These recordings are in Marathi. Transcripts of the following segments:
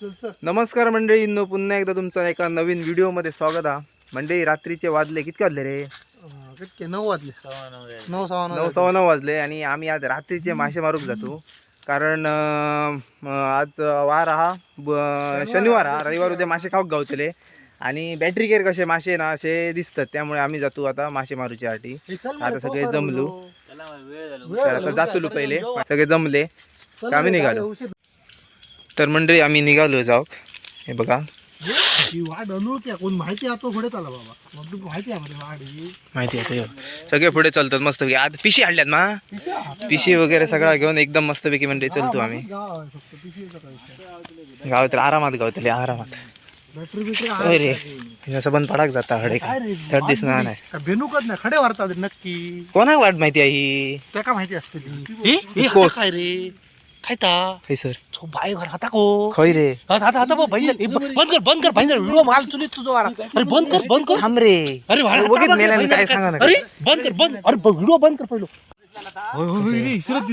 नमस्कार मंडळींनो, पुन्हा एकदा तुमचं एका नवीन व्हिडिओमध्ये स्वागत आहे. मंडळी, रात्रीचे वाजले किती वाजले रे? 9 वाजले. 9:15 वाजले आणि आम्ही आज रात्रीचे मासे मारूक जातो. कारण आज वार हा शनिवार हा, रविवार उद्या मासे खाऊक गावतले आणि बॅटरी केअर कसे मासे ना असे दिसतात, त्यामुळे आम्ही जातो आता मासे मारूच्या साठी. आता सगळे जमलो, आता जातो पहिले सगळे जमले का आम्ही निघालो. तर मंडळी आम्ही निघालो जाऊ. हे बघा, कोण माहिती आहे तो पुढे चाला बाबा, मग तू माहिती आहे वाढ माहिती आहे सगळे पुढे चालतात मस्तपैकी. आज पिशी आणल्यात ना, पिशी वगैरे सगळा घेऊन एकदम मस्तपैकी मंडळी चलतो आम्ही. गाव तर आरामात गावतले आरामात. अरे असं बंद पडाक जाता हडे काय दिसणार नाही. बेनुकच नाही खडे वारतात नक्की. कोणाक वाट माहिती आहे ही? त्या का माहिती असते काय रे खायता खै सर बाय घर हाता को खै रे आता बंद कर व्हिडिओ माल तुला तुझं वारा. अरे बंद कर थांब रे. अरे वगीत मेल्याने काय सांगा नका. अरे बंद अरे व्हिडिओ बंद कर पहिलो.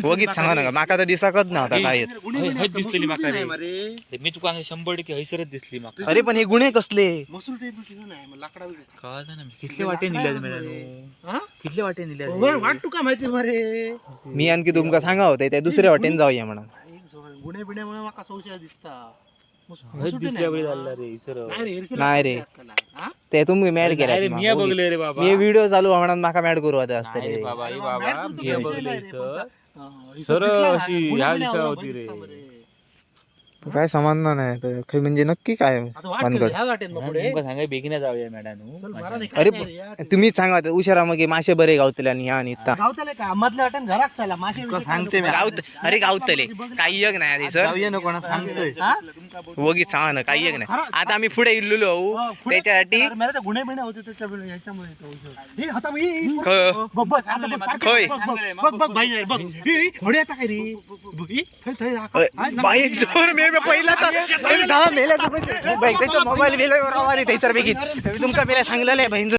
वगीत सांगा नका, माका तर दिसाकच नव्हता काय. दिसली माका रे, मी तुका 100% हैसरच दिसली माका. अरे पण हे गुन्हे कसले? मसूर टाइप नाही लाकडा काय जाणा कितले वाटे निल्यात मेळानो, कितले वाटे निल्यात वाट तू का माहिती मरे. मी आणखी तुमका सांगा होते त्या दुसऱ्या वाटेन जाऊया म्हणा. गुन्हे बिण्यामुळे माका संशय दिसता. दिसल्या वेळी झाला रे हैसर. नाही रे, ते तुम्ही मॅड केला. मी बघले रे बाबा, मी व्हिडिओ चालू म्हणून माका मॅड करू आता असते अरे रे. बाबा हे बाबा मी बघले सर अशी ह्या विषया होती रे. काय समजणार नाही तर खै म्हणजे नक्की काय भानगड. तुमका सांगाय बेगिना जाऊया मॅडम. अरे तुम्हीच सांगा उशिरा मग मासे बरे गावतले आणि ह्या आणि सांगते मी अरे गावतले काही एक नाही आधी सर. जाऊया नको ना, सांगतोय वगीत सांगा ना, काही एक नाही. आता आम्ही पुढे इल्लुलो आहो त्याच्यासाठी. गुन्हे बिण्या होते त्याच्यामुळे याच्यामुळे पहिला तर मोबाईल तुमका मेला सांगलेलं आहे बहीण.